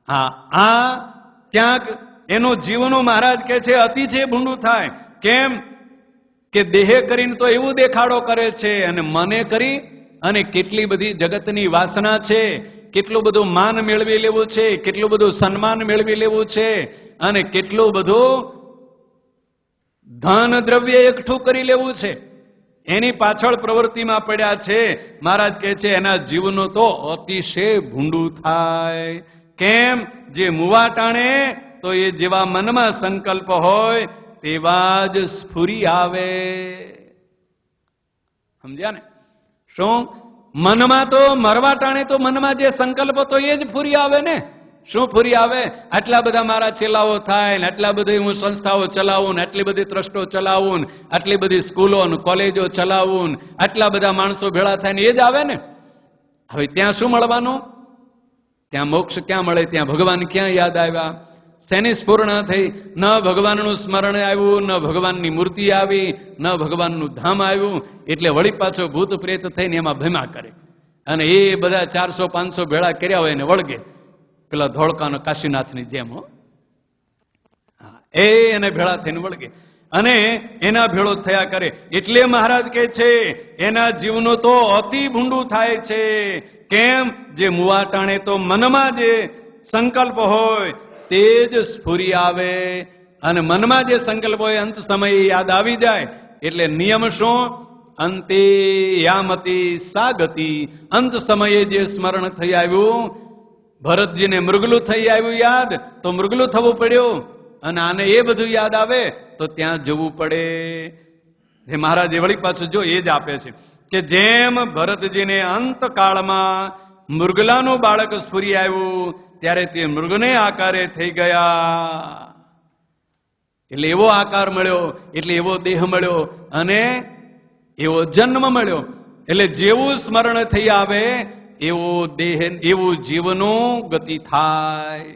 હા, આ ક્યાંક એનું જીવનું મહારાજ કહે છે અતિ છે ભૂંડું થાય. કેમ કે દેહે કરીને તો એવું દેખાડો કરે છે, અને મને કરી અને કેટલી બધી જગતની વાસના છે, કેટલું બધું માન મેળવી લેવું છે, કેટલું બધું સન્માન મેળવી લેવું છે, અને કેટલું બધું ધન દ્રવ્ય એકઠું કરી લેવું છે, એની પાછળ પ્રવૃત્તિમાં પડ્યા છે. મહારાજ કહે છે એના જીવનું તો અતિશય ભૂંડું થાય. કેમ? જે મુવા ટાણે તો એ જેવા મનમાં સંકલ્પ હોય તેવા જ સ્ફુરી આવે. સમજ્યા ને? શું મનમાં તો મરવા ટાણે તો મનમાં જે સંકલ્પ હતો એ જ ફૂરી આવે ને. શું ફૂરી આવે? આટલા બધા મારા ચેલાઓ થાય ને, આટલા બધી હું સંસ્થાઓ ચલાવું ને, આટલી બધી ટ્રસ્ટો ચલાવું ને, આટલી બધી સ્કૂલો ને કોલેજો ચલાવું ને, આટલા બધા માણસો ભેળા થાય ને, એ જ આવે ને. હવે ત્યાં શું મળવાનું? ત્યાં મોક્ષ ક્યાં મળે? ત્યાં ભગવાન ક્યાં યાદ આવ્યા? શેની સ્ફૂર્ણા થઈ? ન ભગવાનનું સ્મરણ આવ્યું, ન ભગવાનની મૂર્તિ આવી, ન ભગવાનનું ધામ આવ્યું. એટલે વળી પાછો ભૂત પ્રેત થઈને એમાં ભેમા કરે, અને એ બધા 400-500 ભેળા કર્યા હોય ને વળગે, પેલા ધોળકાનો કાશીનાથની જેમ. એને ભેળા થઈને વળગે અને એના ભેળો થયા કરે. એટલે મહારાજ કહે છે એના જીવનું તો અતિ ભૂંડું થાય છે. કેમ? જે મુવા ટાણે તો મનમાં જે સંકલ્પ હોય તે જ સ્ફુરી આવે, અને મનમાં જે સંકલ્પ હોય અંત સમયે યાદ આવી જાય. એટલે નિયમ શું? અંતે યામતી સા ગતિ. અંત સમયે જે સ્મરણ થઈ આવ્યું ભરતજીને મૃગલું થઈ આવ્યું યાદ, તો મૃગલું થવું પડ્યું, અને આને એ બધું યાદ આવે તો ત્યાં જવું પડે. એ મહારાજે વળી પાછું જો એ જ આપે છે કે જેમ ભરતજીને અંતકાળમાં મૃગલાનું બાળક સ્ફુરી આવ્યું ત્યારે તે મૃગને આકારે થઈ ગયા, એટલે એવો આકાર મળ્યો, એટલે એવો દેહ મળ્યો અને એવો જન્મ મળ્યો. એટલે જેવું સ્મરણ થઈ આવે એવો દેહ, એવું જીવનું ગતિ થાય.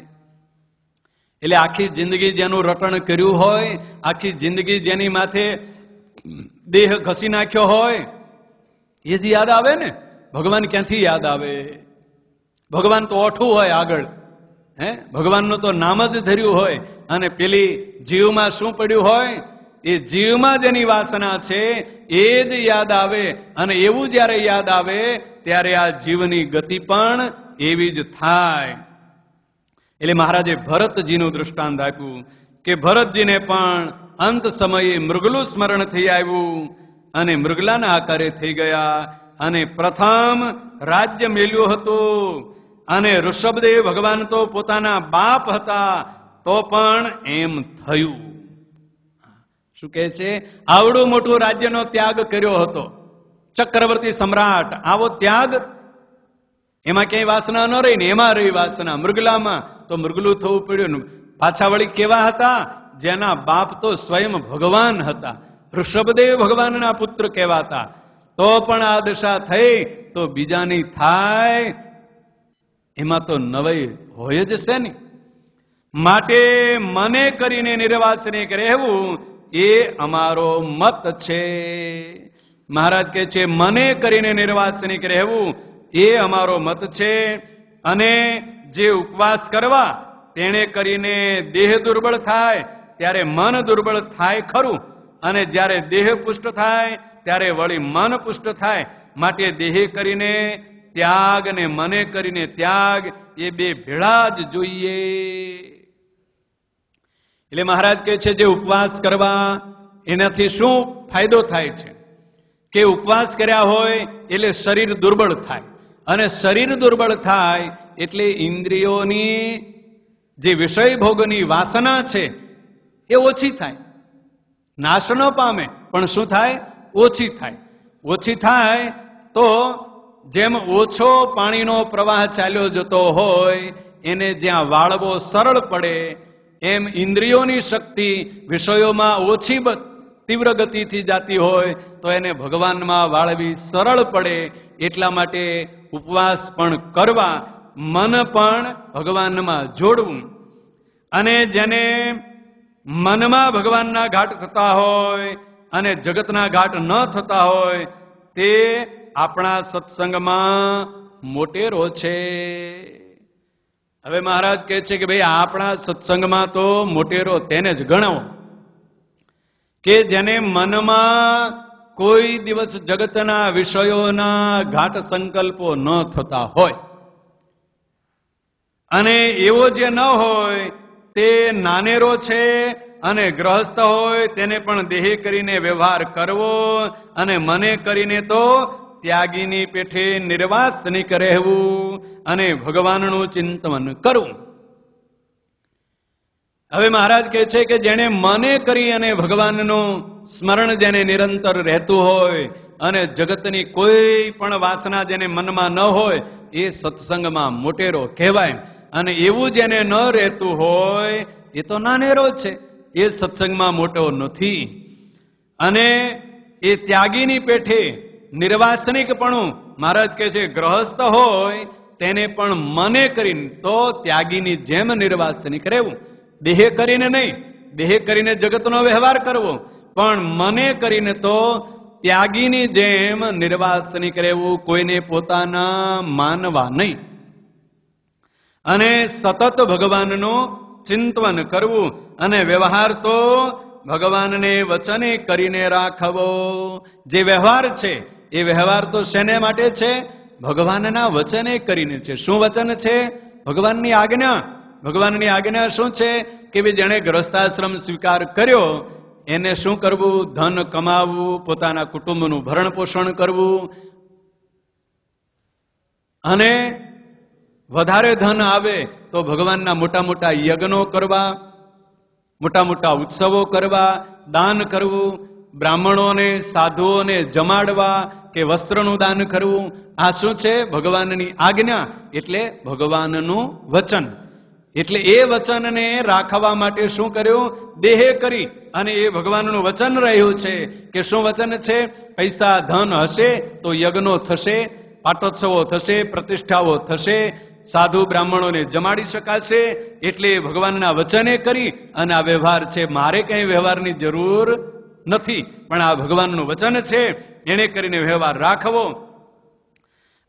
એટલે આખી જિંદગી જેનું રટણ કર્યું હોય, આખી જિંદગી જેની માથે દેહ ઘસી નાખ્યો હોય, એ જ યાદ આવે ને. ભગવાન ક્યાંથી યાદ આવે? ભગવાન તો ઓઠું હોય આગળ, ભગવાનનું તો નામ જ ધર્યું હોય, અને પેલી જીવમાં શું પડ્યું હોય? એ જીવમાં જેની વાસના છે એ જ યાદ આવે, અને એવું જ્યારે યાદ આવે ત્યારે આ જીવની ગતિ પણ એવી જ થાય. એટલે મહારાજે ભરતજીનું દૃષ્ટાંત આપ્યું કે ભરતજીને પણ અંત સમયે મૃગલું સ્મરણ થઈ આવ્યું અને મૃગલાના આકારે થઈ ગયા, અને પ્રથમ રાજ્ય મેલ્યું હતું, અને ઋષભદેવ ભગવાન તો પોતાના બાપ હતા તો પણ એમ થયું. શું કહે છે? આવડું મોટું રાજ્યનો ત્યાગ કર્યો હતો, ચક્રવર્તી સમ્રાટ. આવો ત્યાગ, એમાં ક્યાંય વાસના ન રહી ને, એમાં રહી વાસના મૃગલામાં, તો મૃગલું થવું પડ્યું. પાછા વળી કેવા હતા? જેના બાપ તો સ્વયં ભગવાન હતા, ઋષભદેવ ભગવાનના પુત્ર કહેવાતા, તો પણ આ દશા થઈ તો બીજાની થાય એમાં તો નવાઈ હોય જ છે ને. માટે મને કરીને નિર્વાસનિક રહેવું એ અમારો મત છે. મહારાજ કહે છે મને કરીને નિર્વાસનિક રહેવું એ અમારો મત છે. અને જે ઉપવાસ કરવા તેને કરીને દેહ દુર્બળ થાય ત્યારે મન દુર્બળ થાય ખરું, અને જ્યારે દેહ પુષ્ટ થાય ત્યારે વળી મન પુષ્ટ થાય. માટે દેહ કરીને ત્યાગ ને મને કરીને ત્યાગ એ બે ભેળા જ જોઈએ. એટલે મહારાજ કહે છે જે ઉપવાસ કરવા એનાથી શું ફાયદો થાય છે કે ઉપવાસ કર્યા હોય એટલે શરીર દુર્બળ થાય, અને શરીર દુર્બળ થાય એટલે ઇન્દ્રિયોની જે વિષય ભોગની વાસના છે એ ઓછી થાય, નાશ ન પામે પણ શું થાય? ઓછી થાય. ઓછી થાય તો જેમ ઓછો પાણીનો પ્રવાહ ચાલ્યો જતો હોય એને જ્યાં વાળવો સરળ પડે, એમ ઇન્દ્રિયોની શક્તિ વિષયોમાં ઓછી તીવ્ર ગતિથી જાતી હોય તો એને ભગવાનમાં વાળવી સરળ પડે. એટલા માટે ઉપવાસ પણ કરવા, મન પણ ભગવાનમાં જોડવું. અને જેને મનમાં ભગવાનના ઘાટ થતા હોય અને જગતના ઘાટ ન થતા હોય તે આપણા સત્સંગમાં મોટેરો છે. હવે મહારાજ કહે છે કે ભાઈ આપણા સત્સંગમાં તો મોટેરો તેને જ ગણાવો કે જેને મનમાં કોઈ દિવસ જગતના વિષયોના ઘાટ સંકલ્પો ન થતા હોય, અને એવો જે ન હોય તે નાનેરો છે, અને ગ્રહસ્થ હોય તેને પણ દેહ કરીને વ્યવહાર કરવો, અને મને કરીને તો ત્યાગીની પેઠે નિર્વાસનિક રહેવું અને ભગવાનનું ચિંતન કરવું. હવે મહારાજ કહે છે કે જેને મને કરી અને ભગવાનનું સ્મરણ જેને નિરંતર રહેતું હોય અને જગતની કોઈ પણ વાસના જેને મનમાં ન હોય એ સત્સંગમાં મોટેરો કહેવાય. અને એવું જેને ન રહેતું હોય એ તો નાનેરો છે, એ સત્સંગમાં મોટો નથી. અને એ ત્યાગીની પેઠે નિર્વાસનિકપણું, મહારાજ કહે છે ગ્રહસ્થ હોય તેને પણ મને કરીને તો ત્યાગીની જેમ નિર્વાસનિક રહેવું. દેહ કરીને નહીં, દેહ કરીને જગતનો વ્યવહાર કરવો, પણ મને કરીને તો ત્યાગીની જેમ નિર્વાસનિક રહેવું, કોઈને પોતાના માનવા નહીં. અને સતત ભગવાનનું ચિંતન કરવું, અને વ્યવહાર તો ભગવાનને વચને કરીને રાખવો. જે વ્યવહાર છે એ વ્યવહાર તો શેને માટે છે? ભગવાનના વચને કરીને છે. શું વચન છે? ભગવાનની આજ્ઞા. ભગવાનની આજ્ઞા શું છે કે જેણે ગૃહસ્થાશ્રમ સ્વીકાર કર્યો એને શું કરવું? ધન કમાવવું, પોતાના કુટુંબનું ભરણ પોષણ કરવું, અને વધારે ધન આવે તો ભગવાનના મોટા મોટા યજ્ઞો કરવા, મોટા મોટા ઉત્સવો કરવા, દાન કરવું, બ્રાહ્મણોને સાધુઓને જમાડવા કે વસ્ત્રનું દાન કરવું. આ શું છે? ભગવાનની આજ્ઞા, એટલે ભગવાનનું વચન. એટલે એ વચનને રાખવા માટે શું કર્યું? દેહે કરી. અને એ ભગવાનનું વચન રહ્યું છે કે શું વચન છે? પૈસા ધન હશે તો યજ્ઞો થશે, પાટોત્સવો થશે, પ્રતિષ્ઠાઓ થશે, સાધુ બ્રાહ્મણોને જમાડી શકાશે. એટલે ભગવાનના વચને કરી અને આ વ્યવહાર છે. મારે કઈ વ્યવહારની જરૂર નથી, પણ આ ભગવાનનું વચન છે, એને કરીને વ્યવહાર રાખવો.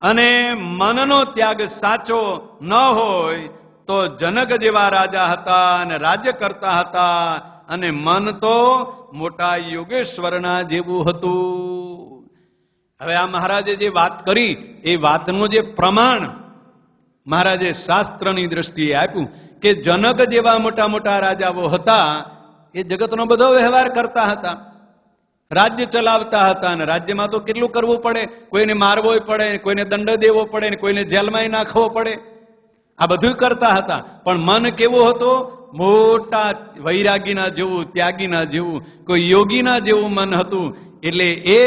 અને મનનો ત્યાગ સાચો ન હોય તો જનક જેવા રાજા હતા અને રાજ્ય કરતા હતા, અને મન તો મોટા યોગેશ્વરના જેવું હતું. હવે આ મહારાજે જે વાત કરી એ વાતનું જે પ્રમાણ મહારાજે શાસ્ત્રની દ્રષ્ટિએ આપ્યું કે જનક જેવા મોટા મોટા રાજાઓ હતા, એ જગતનો બધો વ્યવહાર કરતા હતા, રાજ્ય ચલાવતા હતા. અને રાજ્યમાં તો કેટલું કરવું પડે, કોઈને મારવો પડે, કોઈને દંડ દેવો પડે, કોઈને જેલમાં નાખવો પડે, આ બધું કરતા હતા. પણ મન કેવું હતું? મોટા વૈરાગીના જેવું, ત્યાગીના જેવું, કોઈ યોગીના જેવું મન હતું. એટલે એ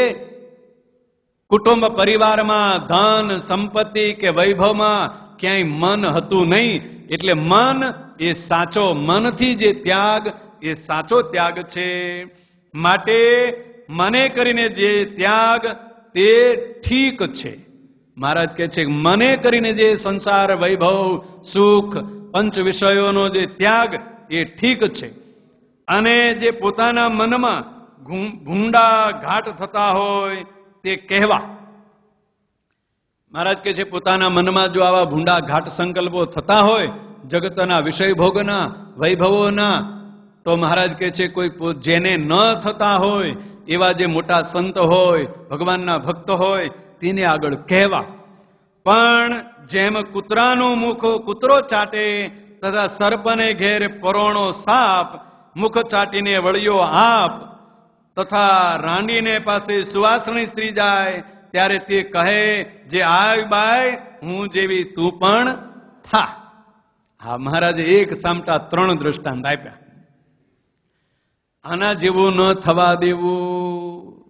કુટુંબ પરિવારમાં ધન સંપત્તિ કે વૈભવમાં ક્યાંય મન હતું નહીં. એટલે મન એ સાચો, મનથી જે ત્યાગ એ સાચો ત્યાગ છે. માટે મને કરીને જે ત્યાગ તે ઠીક છે. મહારાજ કહે છે મને કરીને જે સંસાર, વૈભવ, સુખ, પંચ વિષયોનો જે ત્યાગ એ ઠીક છે. અને જે પોતાના મનમાં ભૂંડા ઘાટ થતા હોય તે કહેવા. મહારાજ કહે છે પોતાના મનમાં જો આવા ભૂંડા ઘાટ સંકલ્પો થતા હોય જગતના વિષય ભોગના, વૈભવોના, તો મહારાજ કહે છે કોઈ જેને ન થતા હોય એવા જે મોટા સંત હોય, ભગવાનના ભક્ત હોય, તેને આગળ કહેવા. પણ જેમ કૂતરાનું મુખ કૂતરો ચાટે તથા સર્પને ઘેર પરોણો સાપ, મુખ ચાટીને વળ્યો આપ, તથા રાંડીને પાસે સુવાસણી સ્ત્રી જાય ત્યારે તે કહે જે આય બાય હું જેવી તું પણ થા. હા, મહારાજે એક સામટા 3 દ્રષ્ટાંત આપ્યા. આના જેવું ન થવા દેવું.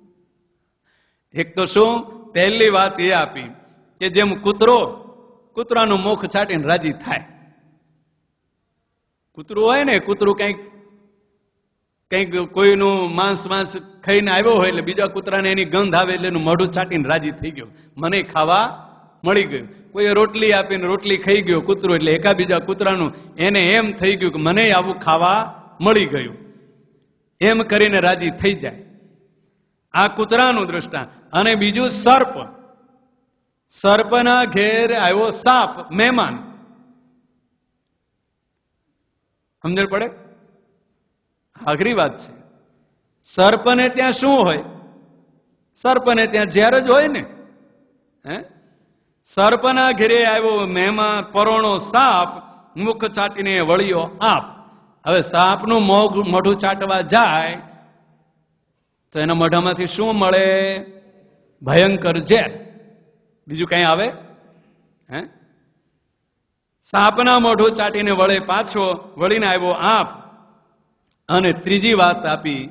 એક તો શું? પહેલી વાત એ આપી કે જેમ કૂતરાનું મુખ ચાટીને રાજી થાય. કૂતરું હોય ને, કૂતરું કંઈક કોઈનું માંસ ખાઈને આવ્યો હોય એટલે બીજા કૂતરાને એની ગંધ આવે એટલે એનું મોઢું ચાટીને રાજી થઈ ગયો, મને ખાવા મળી ગયું. કોઈ રોટલી આપીને રોટલી ખાઈ ગયો કૂતરું, એટલે એકા બીજા કૂતરાનું એને એમ થઈ ગયું કે મને આવું ખાવા મળી ગયું, એમ કરીને રાજી થઈ જાય. આ કૂતરાનું દ્રષ્ટાંત. અને બીજું સર્પ. સર્પના ઘેર આવ્યો સાપ, મહેમાન. સમજણ પડે? આખરી વાત છે. સર્પને ત્યાં શું હોય? સર્પને ત્યાં ઝેર જ હોય ને. સર્પના ઘેરે આવ્યો મહેમાન, પરોણો સાપ, મુખ ચાટીને વળ્યો આપ. હવે સાપનું મોઢું ચાટવા જાય તો એના મોઢામાંથી શું મળે? ભયંકર ઝેર. બીજું કઈ આવે? સાપના મોઢું ચાટીને વળે પાછો, વળીને આવ્યો આપ. અને ત્રીજી વાત આપી,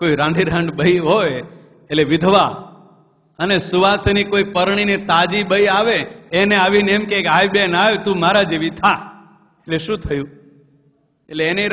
કોઈ રાંઢી બહી હોય એટલે વિધવા અને સુવાસની કોઈ પરણીને તાજી બહી આવે એને આવીને એમ કે આય બેન આવ તું મારા જેવી થા. એટલે શું થયું? એટલે એને